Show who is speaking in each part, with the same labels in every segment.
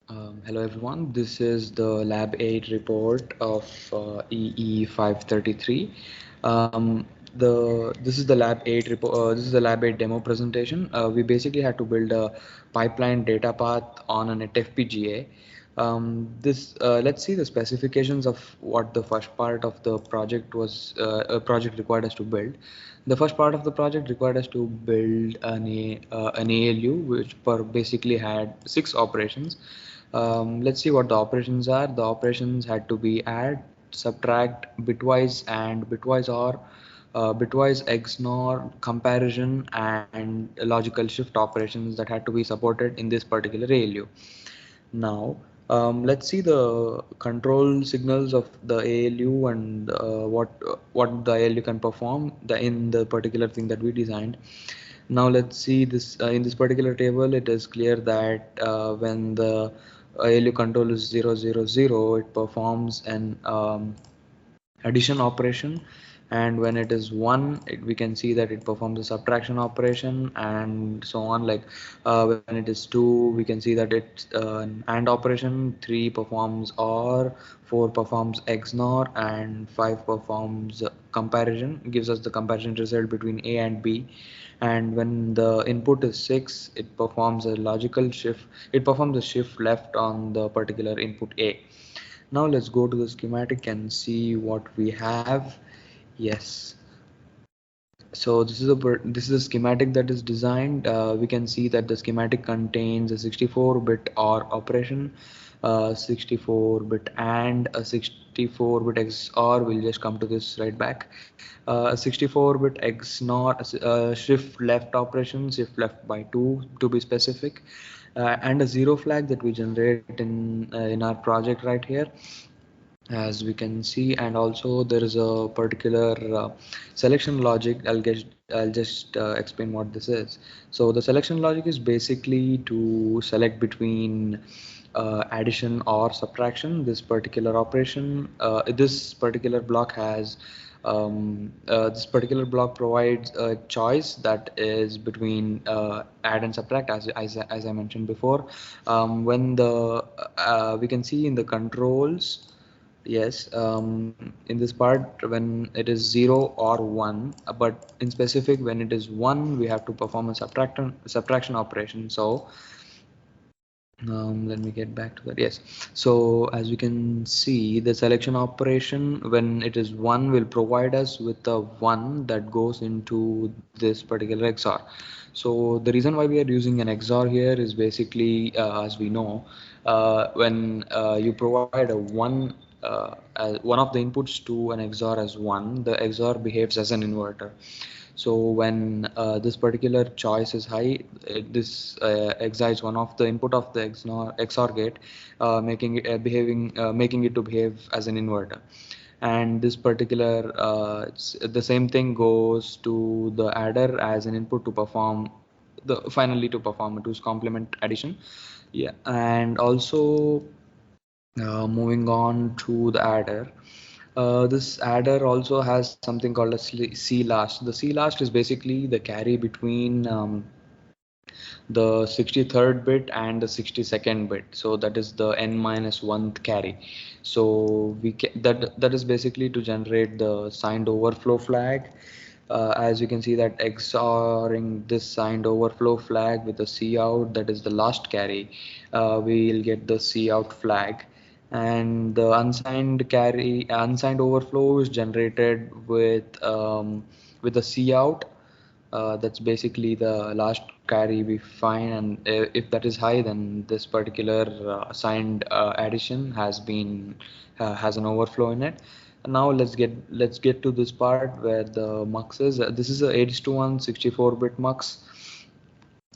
Speaker 1: Hello everyone, this is the Lab 8 report of EE533. This is the Lab 8 report. This is the Lab 8 demo presentation. We basically had to build a pipeline data path on a NetFPGA. Let's see the specifications of what the first part of the project was. A project required us to build. The first part of the project required us to build an ALU, which basically had 6 operations. Let's see what the operations are. The operations had to be add, subtract, bitwise and bitwise or, bitwise XNOR, comparison, and logical shift operations that had to be supported in this particular ALU. Now, let's see the control signals of the ALU and what the ALU can perform in the particular thing that we designed. Now let's see this in this particular table. It is clear that when the ALU control is 000, it performs an addition operation, and when it is 1, we can see that it performs a subtraction operation, and so on. Like when it is 2, we can see that it's an AND operation. 3 performs OR, 4 performs XNOR, and 5 performs comparison, gives us the comparison result between A and B. And when the input is 6, it performs a logical shift. It performs a shift left on the particular input A. Now let's go to the schematic and see what we have. Yes. So this is a schematic that is designed. We can see that the schematic contains a 64-bit OR operation, 64-bit and a 64-bit XOR. We'll just come to this right back. A 64-bit XNOR, shift left operation, shift left by 2 to be specific, and a 0 flag that we generate in our project right here, as we can see. And also there is a particular selection logic. I'll just explain what this is. So the selection logic is basically to select between addition or subtraction. This particular operation, this particular block provides a choice that is between add and subtract, as I mentioned before. When the We can see in the controls. Yes, in this part, when it is 0 or 1, but in specific, when it is 1, we have to perform a subtraction operation. So let me get back to that. Yes, so as we can see, the selection operation, when it is 1, will provide us with the 1 that goes into this particular XOR. So the reason why we are using an XOR here is basically, as we know, when you provide a 1, as one of the inputs to an XOR as 1, the XOR behaves as an inverter. So when this particular choice is high, this excites one of the input of the XOR gate, making it to behave as an inverter. And this particular the same thing goes to the adder as an input to perform finally to perform a 2's complement addition. Yeah, and also moving on to the adder. This adder also has something called a C last. The C last is basically the carry between the 63rd bit and the 62nd bit. So that is the n minus 1th carry. So that is basically to generate the signed overflow flag. As you can see that XORing this signed overflow flag with the C out, that is the last carry, we'll get the C out flag. And the unsigned overflow is generated with the C out. That's basically the last carry we find, and if that is high, then this particular assigned addition has an overflow in it. And now let's get to this part where the mux is. This is a 8:1 64-bit mux,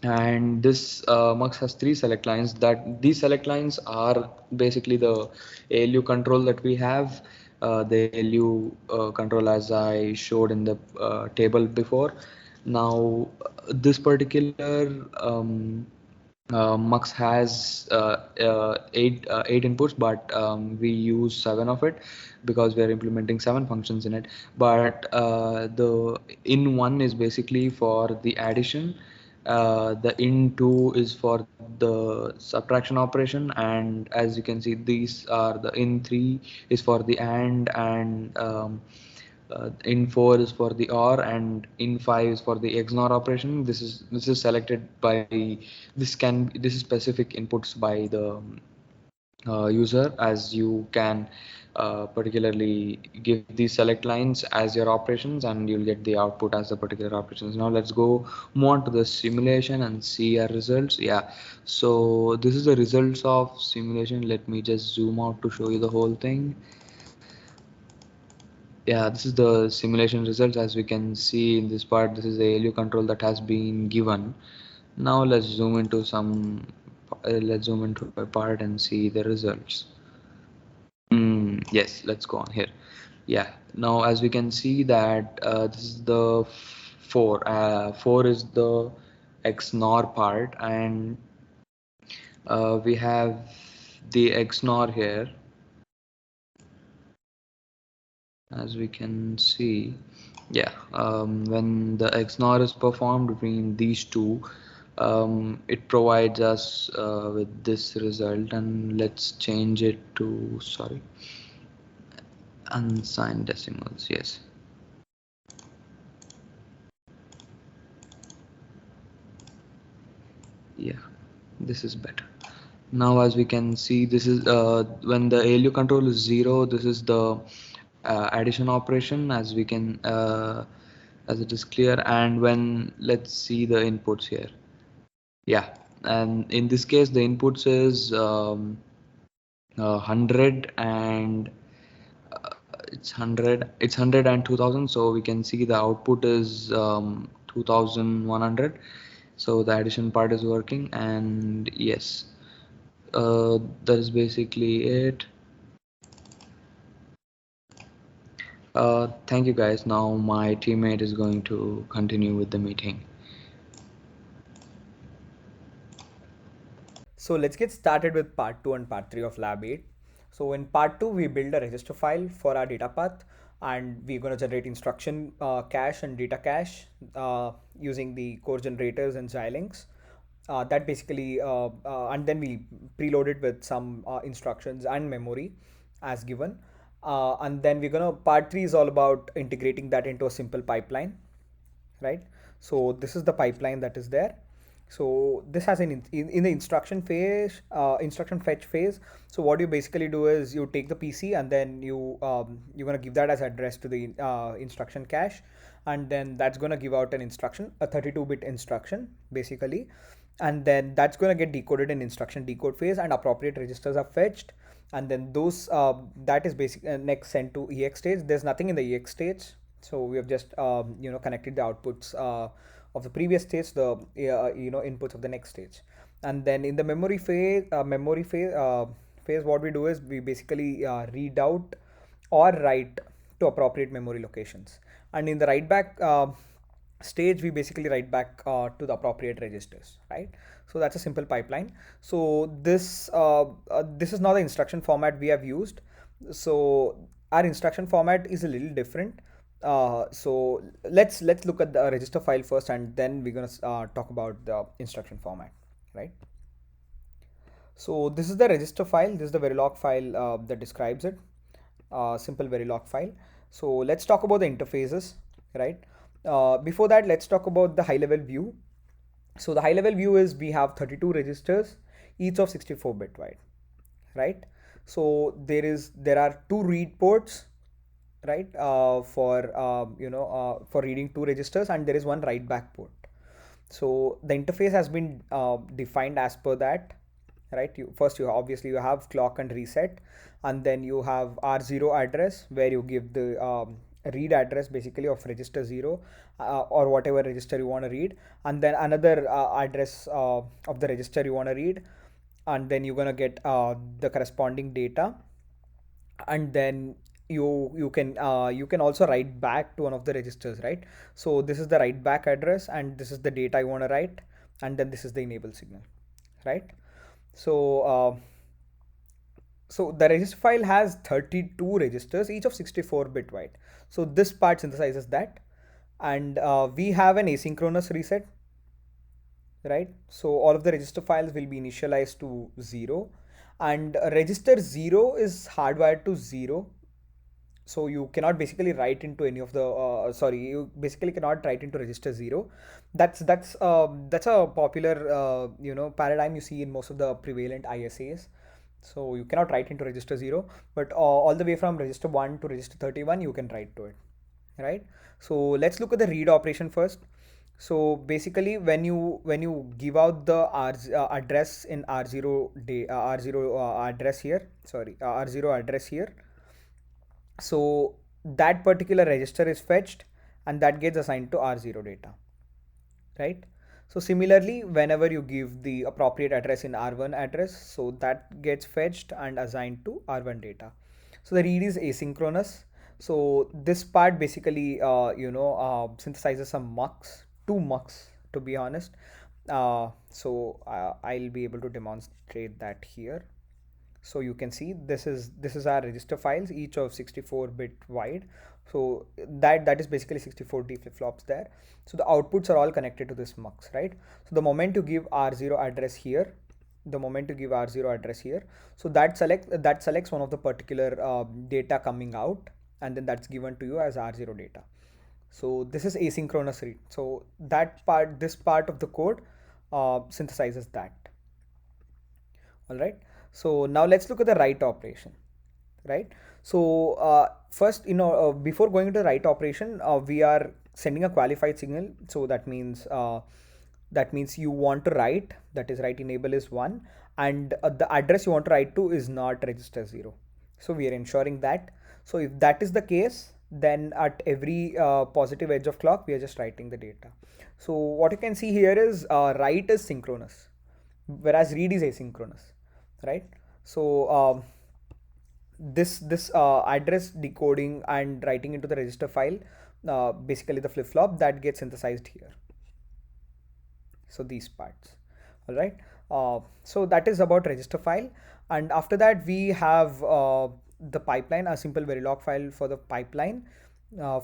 Speaker 1: and this mux has 3 select lines. These select lines are basically the ALU control that we have. The ALU control, as I showed in the table before. Now this particular mux has 8 inputs, but we use 7 of it because we are implementing 7 functions in it. But the in one is basically for the addition, The in2 is for the subtraction operation, and as you can see, these are the in3 is for the and in4 is for the OR, and in5 is for the XNOR operation. This is selected by this is specific inputs by the user, as you can particularly give these select lines as your operations, and you'll get the output as the particular operations. Now let's go move on to the simulation and see our results. Yeah, so this is the results of simulation. Let me just zoom out to show you the whole thing. Yeah, this is the simulation results. As we can see in this part, this is the ALU control that has been given. Now let's zoom into a part and see the results. Yes, let's go on here. Yeah, now as we can see that this is the 4. 4 is the XNOR part, and we have the XNOR here. As we can see, yeah, when the XNOR is performed between these two, it provides us with this result. And let's change it to, sorry, unsigned decimals. Yes. Yeah, this is better. Now as we can see, this is when the ALU control is 0, this is the addition operation, as we can as it is clear. And when, let's see the inputs here. Yeah, and in this case the inputs is 100 and it's 100 and 2000, so we can see the output is 2100. So the addition part is working, and yes, that is basically it. Thank you guys. Now my teammate is going to continue with the meeting.
Speaker 2: So let's get started with part 2 and part 3 of Lab 8. So in part 2, we build a register file for our data path, and we're going to generate instruction cache and data cache using the core generators and Xilinx. That basically, and then we preload it with some instructions and memory as given. And then part 3 is all about integrating that into a simple pipeline, right? So this is the pipeline that is there. So this has in the instruction phase, instruction fetch phase. So what you basically do is you take the PC, and then you're gonna give that as address to the instruction cache, and then that's gonna give out an instruction, a 32-bit instruction basically, and then that's gonna get decoded in instruction decode phase, and appropriate registers are fetched, and then those that is next sent to EX stage. There's nothing in the EX stage, so we have just connected the outputs of the previous stage, the inputs of the next stage. And then in the memory phase, what we do is we basically read out or write to appropriate memory locations. And in the write back stage, we basically write back to the appropriate registers, right? So that's a simple pipeline. So this is not the instruction format we have used. So our instruction format is a little different. So let's look at the register file first, and then we're gonna talk about the instruction format, right? So this is the register file. This is the Verilog file that describes it. Simple Verilog file. So let's talk about the interfaces, right? Before that, let's talk about the high-level view. So the high-level view is we have 32 registers, each of 64-bit wide, right? So there are two read ports, right? For reading two registers, and there is one write back port. So the interface has been defined as per that, right? You obviously you have clock and reset, and then you have R0 address, where you give the read address basically of register 0 or whatever register you want to read, and then another address of the register you want to read, and then you're gonna get the corresponding data, and then you can also write back to one of the registers, right? So this is the write back address, and this is the data you want to write, and then this is the enable signal, right? So so the register file has 32 registers, each of 64-bit wide. So this part synthesizes that, and we have an asynchronous reset, right? So all of the register files will be initialized to 0, and register 0 is hardwired to 0. So you cannot basically write into any of the sorry, you basically cannot write into register 0. That's a popular paradigm you see in most of the prevalent ISAs. So you cannot write into register 0, but all the way from register 1 to register 31 you can write to it, right? So let's look at the read operation first. So basically, when you give out the address in R0 address here, sorry, R0 address here, so that particular register is fetched and that gets assigned to R0 data, right? So similarly, whenever you give the appropriate address in R1 address, so that gets fetched and assigned to R1 data. So the read is asynchronous. So this part basically, synthesizes some mux, two mux to be honest. I'll be able to demonstrate that here. So you can see this is our register files, each of 64-bit wide. So that is basically 64 D flip-flops there. So the outputs are all connected to this mux, right? So the moment you give R0 address here, so that selects one of the particular data coming out, and then that's given to you as R0 data. So this is asynchronous read. So this part of the code synthesizes that. All right. So now let's look at the write operation, right? So first, before going into the write operation, we are sending a qualified signal. So that means you want to write, that is write enable is 1, and the address you want to write to is not register 0. So we are ensuring that. So if that is the case, then at every positive edge of clock, we are just writing the data. So what you can see here is write is synchronous, whereas read is asynchronous, right? So this address decoding and writing into the register file, basically the flip-flop that gets synthesized here. So these parts, all right. So that is about register file, and after that we have the pipeline, a simple Verilog file for the pipeline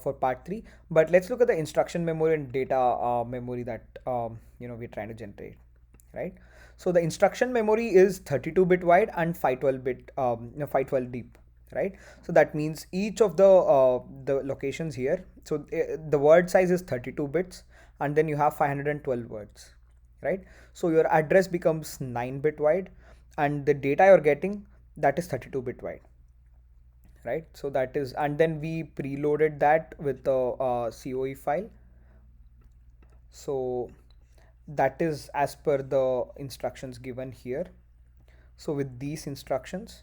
Speaker 2: for part 3. But let's look at the instruction memory and data memory that we're trying to generate, right? So the instruction memory is 32-bit wide and 512-bit 512 deep, right? So that means each of the locations here, so the word size is 32 bits, and then you have 512 words, right? So your address becomes 9-bit wide, and the data you're getting, that is 32-bit wide, right? So that is, and then we preloaded that with the COE file. So that is as per the instructions given here. So with these instructions,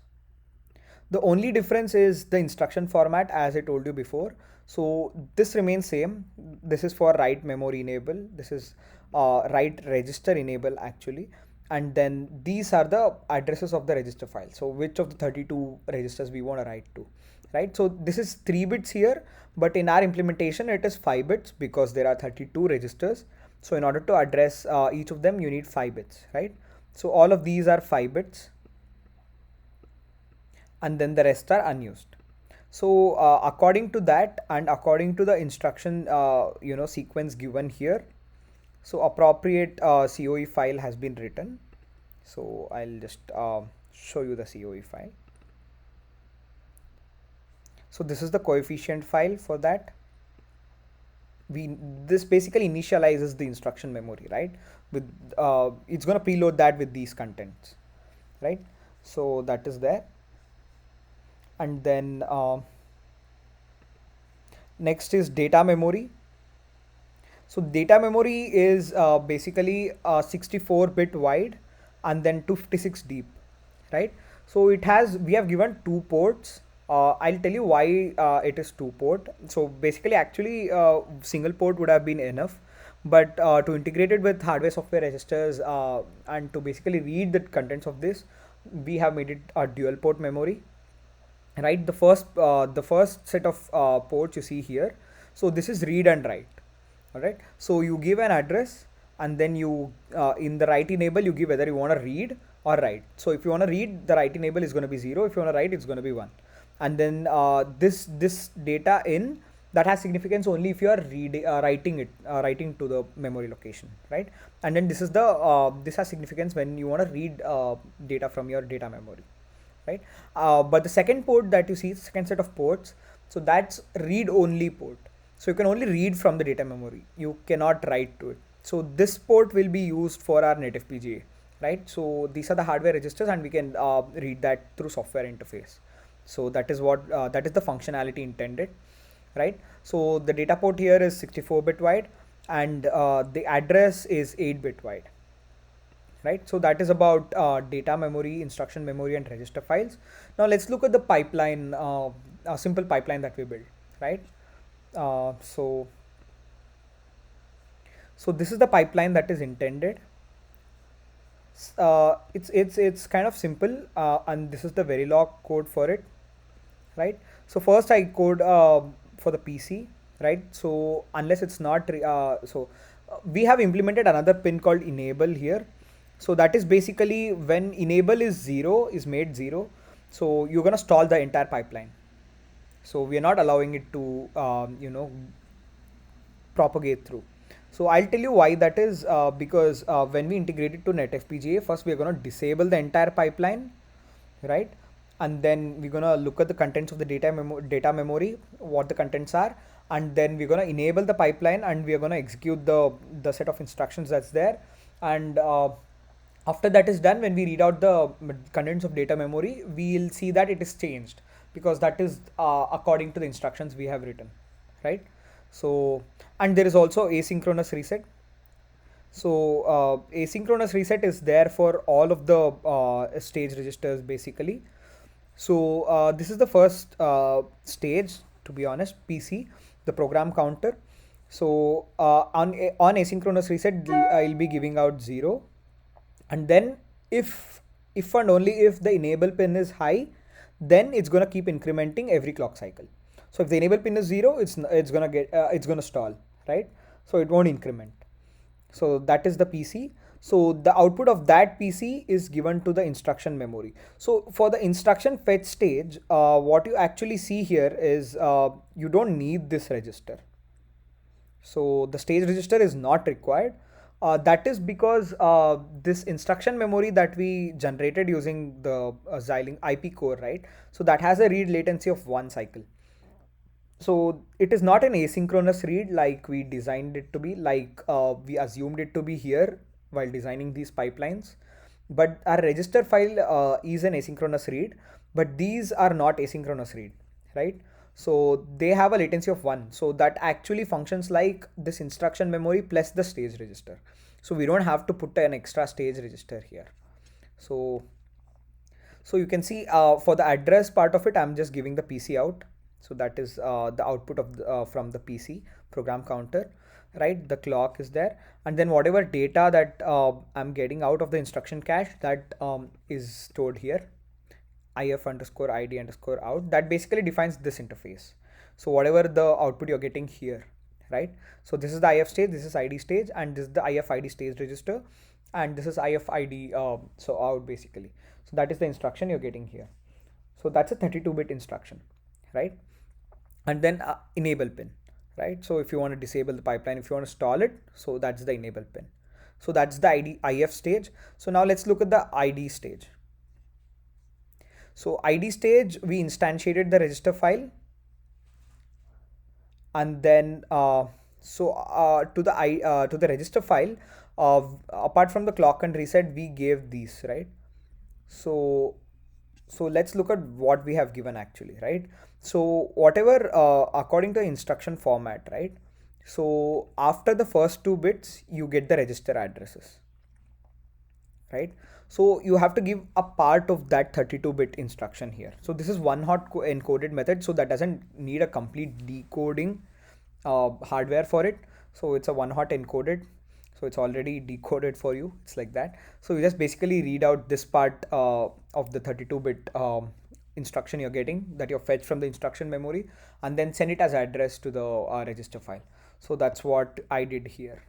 Speaker 2: the only difference is the instruction format, as I told you before. So this remains same. This is for write memory enable. This is write register enable actually. And then these are the addresses of the register file. So which of the 32 registers we want to write to, right? So this is 3 bits here, but in our implementation, it is 5 bits because there are 32 registers. So in order to address each of them, you need 5 bits, right? So all of these are 5 bits, and then the rest are unused. So according to that, and according to the instruction sequence given here, so appropriate COE file has been written. So I'll just show you the COE file. So this is the coefficient file for that. This basically initializes the instruction memory, right? With it's going to preload that with these contents, right? So that is there. And then next is data memory. So data memory is basically 64-bit wide and then 256 deep, right? So we have given 2 ports. I'll tell you why it is 2 port. So basically, actually, single port would have been enough, but to integrate it with hardware software registers and to basically read the contents of this, we have made it a dual port memory, right? The first set of ports you see here. So this is read and write. All right. So you give an address, and then you in the write enable you give whether you want to read or write. So if you want to read, the write enable is going to be 0. If you want to write, it's going to be 1. And then this data in That has significance only if you are writing to the memory location, right? And then this has significance when you want to read data from your data memory, right? But the second port that you see, second set of ports, so that's read only port. So you can only read from the data memory, you cannot write to it. So this port will be used for our netfpga, right? So these are the hardware registers, and we can read that through software interface. So that is the functionality intended, right? So the data port here is 64-bit wide, and the address is 8-bit wide, right? So that is about data memory, instruction memory, and register files. Now let's look at the pipeline, a simple pipeline that we built, right? Uh, so so this is the pipeline that is intended. It's kind of simple, and this is the Verilog code for it, right? So first I code for the PC, right? So unless it's not we have implemented another pin called enable here. So that is basically when enable is made zero, so you're gonna stall the entire pipeline. So we are not allowing it to propagate through. So I'll tell you why that is, because when we integrate it to netfpga, first we are going to disable the entire pipeline, right? And then we're going to look at the contents of the data memory, what the contents are, and then we're going to enable the pipeline, and we are going to execute the set of instructions that's there. And after that is done, when we read out the contents of data memory, we'll see that it is changed, because that is according to the instructions we have written, right? So, and there is also asynchronous reset. So asynchronous reset is there for all of the stage registers basically. So this is the first stage, to be honest, PC, the program counter. So on asynchronous reset, I'll be giving out 0, and then if and only if the enable pin is high, then it's gonna keep incrementing every clock cycle. So if the enable pin is 0, it's gonna stall, right? So it won't increment. So that is the PC. So the output of that PC is given to the instruction memory. So for the instruction fetch stage, what you actually see here is you don't need this register. So the stage register is not required. That is because this instruction memory that we generated using the Xilinx IP core, right? So that has a read latency of 1 cycle. So it is not an asynchronous read like we designed it to be, like we assumed it to be here while designing these pipelines. But our register file is an asynchronous read, but these are not asynchronous read, right? So they have a latency of 1. So that actually functions like this instruction memory plus the stage register. So we don't have to put an extra stage register here. So you can see for the address part of it, I'm just giving the PC out. So that is the output of from the PC program counter, right? The clock is there, and then whatever data that I'm getting out of the instruction cache, that is stored here, if underscore id underscore out. That basically defines this interface. So whatever the output you're getting here, right? So this is the if stage, this is id stage, and this is the if id stage register, and this is if id so out basically. So that is the instruction you're getting here. So that's a 32-bit instruction, right? And then enable pin, right? So if you want to disable the pipeline, if you want to stall it, so that's the enable pin. So that's the if stage. So now let's look at the id stage. So id stage, we instantiated the register file, and then to the register file, apart from the clock and reset, we gave these, right? So let's look at what we have given actually, right? So whatever according to the instruction format, right? So after the first 2 bits, you get the register addresses, right? So you have to give a part of that 32-bit instruction here. So this is one hot encoded method, so that doesn't need a complete decoding hardware for it. So it's a one hot encoded, so it's already decoded for you. It's like that. So you just basically read out this part of the 32-bit instruction you're getting, that you're fetched from the instruction memory, and then send it as address to the register file. So that's what I did here.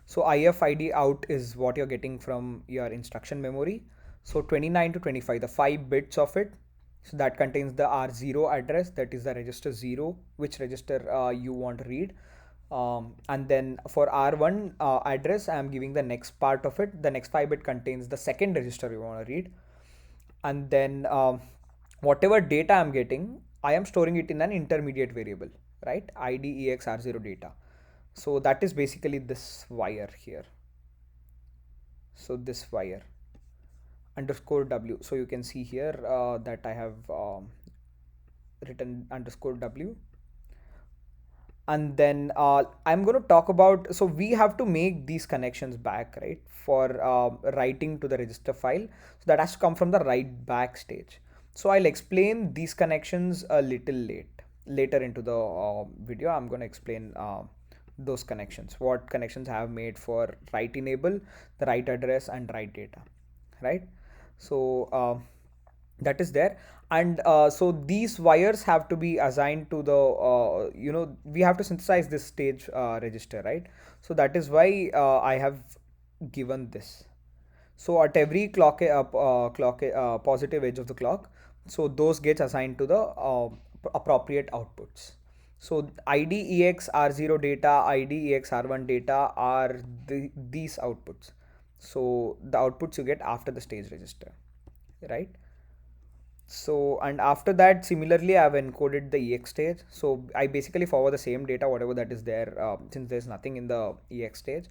Speaker 2: So IFID out is what you're getting from your instruction memory. So 29 to 25, the 5 bits of it, So that contains the R0 address, that is the register 0, which register you want to read. And then for R1 address, I am giving the next part of it. The next 5 bit contains the second register you want to read. And then whatever data I'm getting, I am storing it in an intermediate variable, right? IDEX R0 data. So that is basically this wire here. So this wire underscore W. So you can see here that I have written underscore W. And then I'm going to talk about, so we have to make these connections back, right, for writing to the register file. So that has to come from the write back stage. So I'll explain these connections a little later into the video. I'm going to explain those connections, what connections I have made for write enable, the write address, and write data, right? So that is there. And so these wires have to be assigned to the we have to synthesize this stage register, right? So that is why I have given this. So at every positive edge of the clock, so those gets assigned to the appropriate outputs. So IDEX R0 data, IDEX R1 data are these outputs. So the outputs you get after the stage register, right? So, and after that, similarly, I've encoded the EX stage. So I basically forward the same data, whatever that is there, since there's nothing in the EX stage.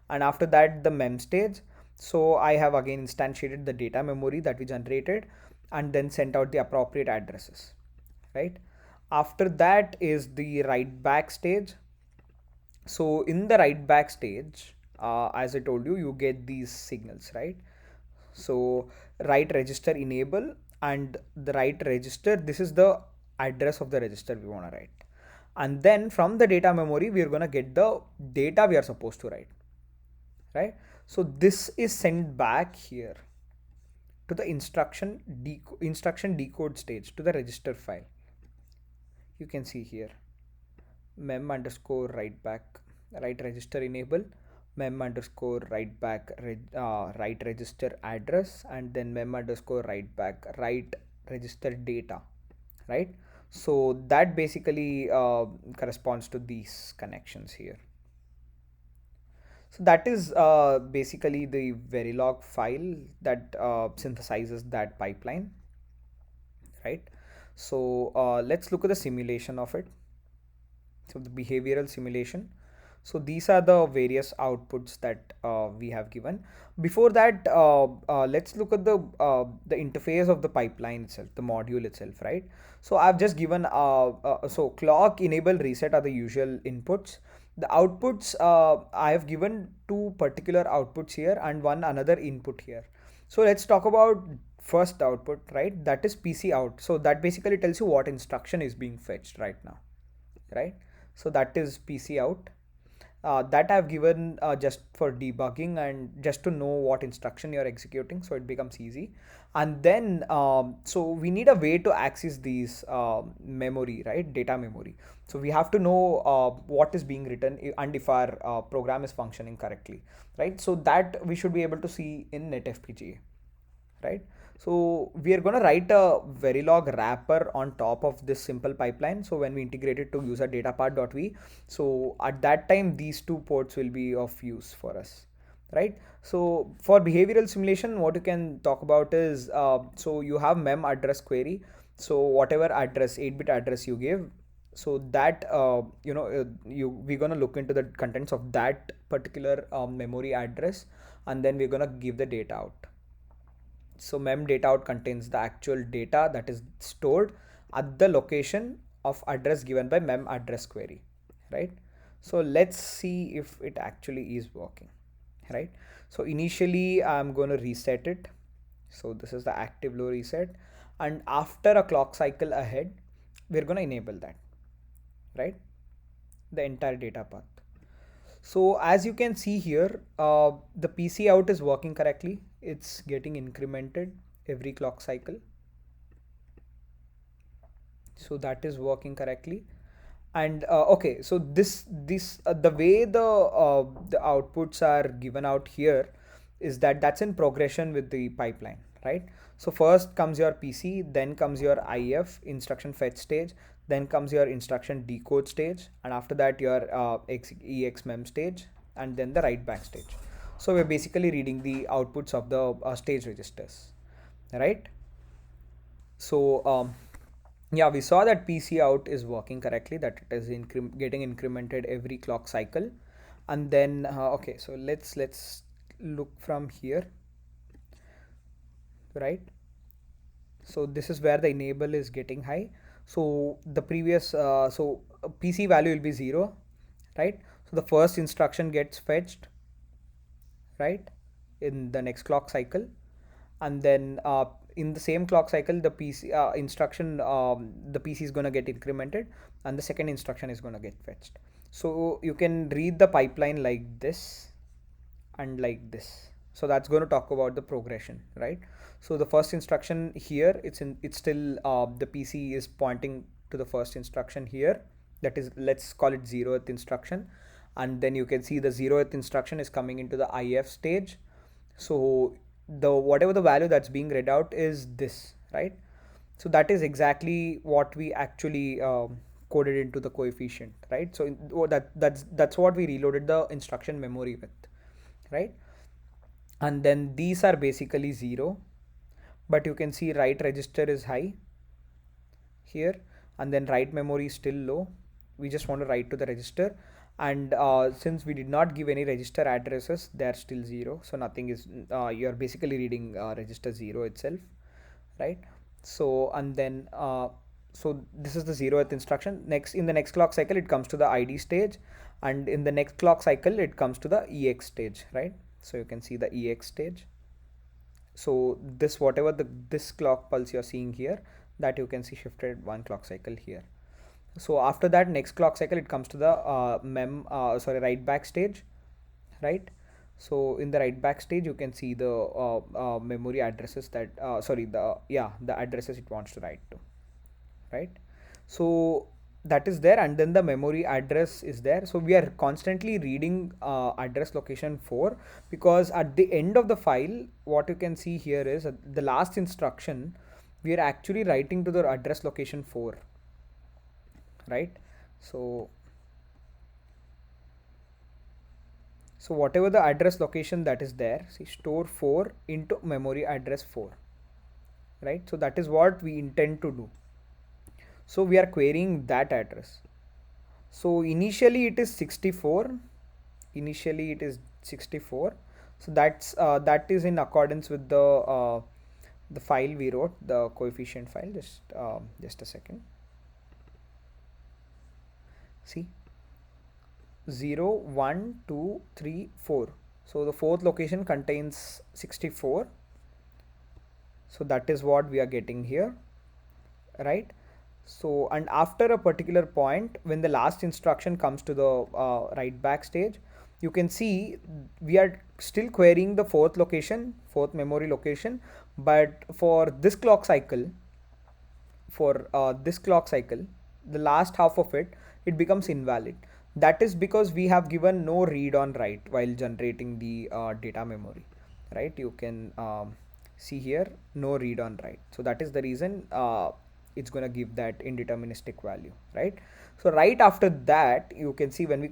Speaker 2: And after that, the mem stage. So I have again instantiated the data memory that we generated and then sent out the appropriate addresses, right? After that is the write back stage. So in the write back stage, as I told you, you get these signals, right? So write register enable and the write register, this is the address of the register we want to write. And then from the data memory, we are going to get the data we are supposed to write, right? So this is sent back here to the instruction decode stage, to the register file. You can see here mem underscore write back write register enable, mem underscore write back write register address, and then mem underscore write back write register data, right? So that basically corresponds to these connections here. So that is basically the Verilog file that synthesizes that pipeline, right? So let's look at the simulation of it. So the behavioral simulation. So these are the various outputs that we have given. Before that, let's look at the interface of the pipeline itself, the module itself, right? So I've just given so clock, enable, reset are the usual inputs. The outputs, I have given two particular outputs here and one another input here. So let's talk about first output, right? That is PC out. So that basically tells you what instruction is being fetched right now, right? So that is PC out. That I've given just for debugging and just to know what instruction you're executing, so it becomes easy. And then so we need a way to access these memory, right, data memory. So we have to know what is being written and if our program is functioning correctly, right? So that we should be able to see in netfpga, right? So we are going to write a Verilog wrapper on top of this simple pipeline. So when we integrate it to user data part.v, so at that time, these two ports will be of use for us, right? So for behavioral simulation, what you can talk about is, so you have mem address query. So whatever address, 8-bit address you give, so that, we're going to look into the contents of that particular memory address, and then we're going to give the data out. So mem data out contains the actual data that is stored at the location of address given by mem address query, right? So let's see if it actually is working, right? So initially I'm going to reset it. So this is the active low reset, and after a clock cycle ahead, we're going to enable that, right? The entire data path. So as you can see here, the PC out is working correctly. It's getting incremented every clock cycle. So that is working correctly. And okay, so this the way the outputs are given out here is that that's in progression with the pipeline, right? So first comes your PC, then comes your IF instruction fetch stage, then comes your instruction decode stage, and after that your exmem stage, and then the write back stage. So we're basically reading the outputs of the stage registers, right? So yeah, we saw that PC out is working correctly, that it is getting incremented every clock cycle. And then okay, so let's look from here, right? So this is where the enable is getting high. So the previous PC value will be 0, right? So the first instruction gets fetched, right, in the next clock cycle. And then in the same clock cycle, the PC instruction, the PC is going to get incremented, and the second instruction is going to get fetched. So you can read the pipeline like this and like this. So that's going to talk about the progression, right? So the first instruction here, it's still the PC is pointing to the first instruction here, that is, let's call it 0th instruction. And then you can see the 0th instruction is coming into the IF stage. So the whatever the value that's being read out is this, right? So that is exactly what we actually coded into the coefficient, right? So that's what we reloaded the instruction memory with, right? And then these are basically 0, but you can see write register is high here, and then write memory is still low. We just want to write to the register, and since we did not give any register addresses, they're still 0, so nothing is you're basically reading register 0 itself, right? So and then so this is the 0th instruction. Next, in the next clock cycle, it comes to the ID stage, and in the next clock cycle it comes to the EX stage, right? So you can see the EX stage. So this, whatever this clock pulse you're seeing here, that you can see shifted one clock cycle here. So after that, next clock cycle, it comes to the write back stage, right? So in the write back stage, you can see the memory addresses that the addresses it wants to write to, right? So that is there, and then the memory address is there. So we are constantly reading address location 4, because at the end of the file, what you can see here is the last instruction, we are actually writing to the address location 4, right? So whatever the address location that is there, see, store 4 into memory address 4, right? So that is what we intend to do. So we are querying that address. So initially it is 64. Initially it is 64. So that is in accordance with the file we wrote, the coefficient file. Just a second. See, 0, 1, 2, 3, 4. So the fourth location contains 64. So that is what we are getting here, right? So, and after a particular point, when the last instruction comes to the write back stage, you can see we are still querying the fourth memory location, but for this clock cycle, the last half of it, it becomes invalid. That is because we have given no read on write while generating the data memory, right? You can see here, no read on write. So that is the reason it's going to give that indeterministic value, right? So right after that, you can see when we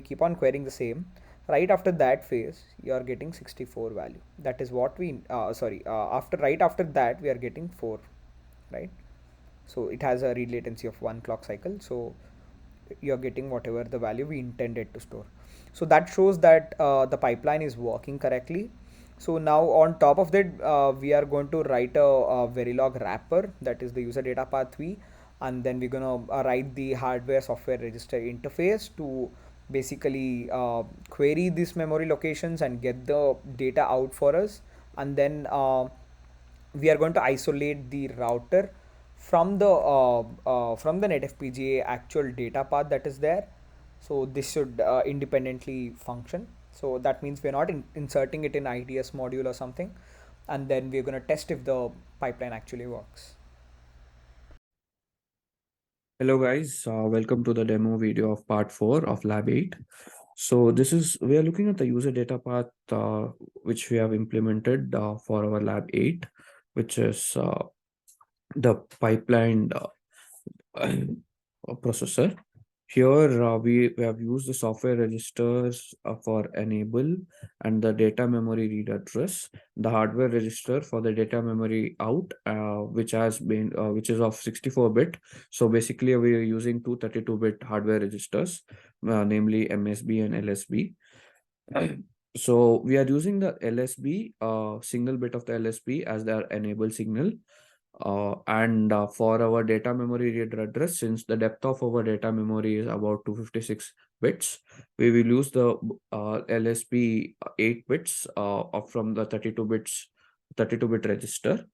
Speaker 2: keep on querying the same, right after that phase, you are getting 64 value. That is what we right after that we are getting 4, right? So it has a read latency of 1 clock cycle. So you're getting whatever the value we intended to store. So that shows that the pipeline is working correctly. So now on top of that, we are going to write a Verilog wrapper, that is the user data path v, and then we're gonna write the hardware software register interface to basically query these memory locations and get the data out for us. And then we are going to isolate the router from the netfpga actual data path that is there. So this should independently function. So that means we're not inserting it in IDS module or something. And then we're going to test if the pipeline actually works.
Speaker 1: Hello guys, welcome to the demo video of part 4 of Lab 8. So we are looking at the user data path which we have implemented for our Lab 8.
Speaker 3: which is the pipeline processor. Here we have used the software registers for enable and the data memory read address, the hardware register for the data memory out, which is of 64-bit. So basically we are using two 32-bit hardware registers, namely MSB and LSB. So we are using the LSB, single bit of the LSB as the enable signal. And for our data memory reader address, since the depth of our data memory is about 256 bits, we will use the LSB 8 bits from the 32-bit register.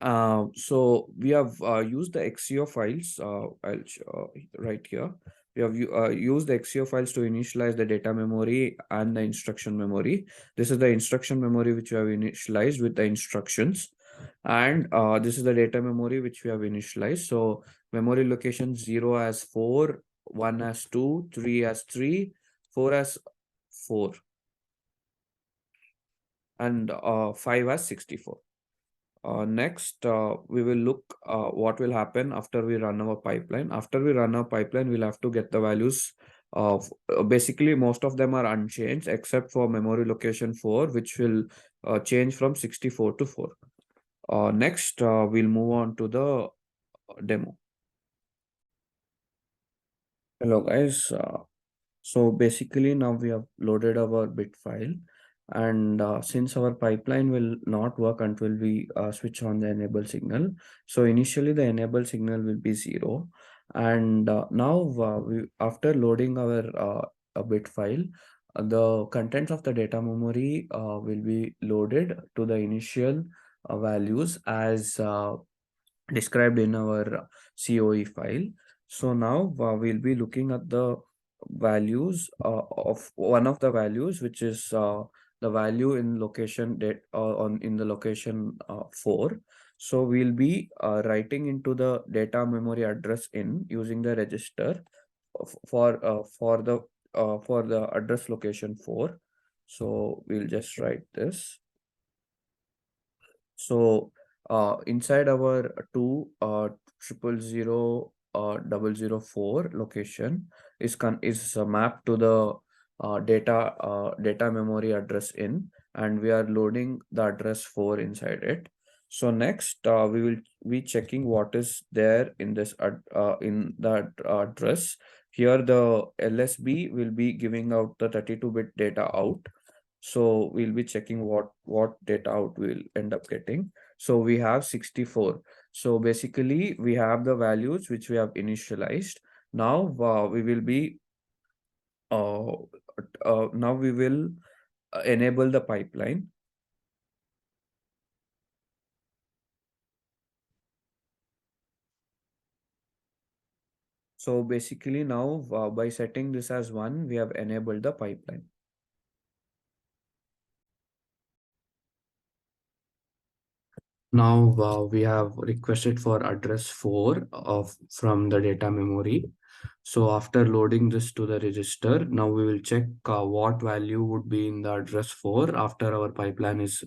Speaker 3: So we have used the XCO files. Right here. We have used the XCO files to initialize the data memory and the instruction memory. This is the instruction memory which we have initialized with the instructions, and this is the data memory which we have initialized. So memory location 0 as 4, 1 as 2, 3 as 3, 4 as 4, and 5 as 64. Next, we will look what will happen after we run our pipeline. After we run our pipeline, we'll have to get the values of basically most of them are unchanged except for memory location 4, which will change from 64 to 4. Next, we'll move on to the demo. Hello guys. So basically now we have loaded our bit file, and since our pipeline will not work until we switch on the enable signal, so initially the enable signal will be 0, and now after loading our a bit file, the contents of the data memory will be loaded to the initial values as described in our COE file. So now we'll be looking at the values of one of the values, which is the value in location on in the location 4. So we'll be writing into the data memory address in using the register for the address location 4. So we'll just write this. So inside our two 000 004 location is mapped to the data memory address in, and we are loading the address 4 inside it. So next we will be checking what is there in this in that address. Here the LSB will be giving out the 32-bit data out, so we'll be checking what data out we'll end up getting. So we have 64. So basically we have the values which we have initialized. Now uh, we will enable the pipeline. So basically now by setting this as 1, we have enabled the pipeline. Now we have requested for address 4 from the data memory. So after loading this to the register, now we will check what value would be in the address 4 after our pipeline is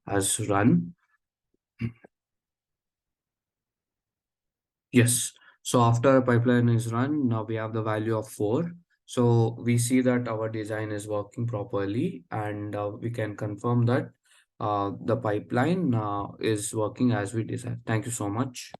Speaker 3: has run. Yes. So after a pipeline is run, now we have the value of 4. So we see that our design is working properly, and we can confirm that the pipeline is working as we designed. Thank you so much.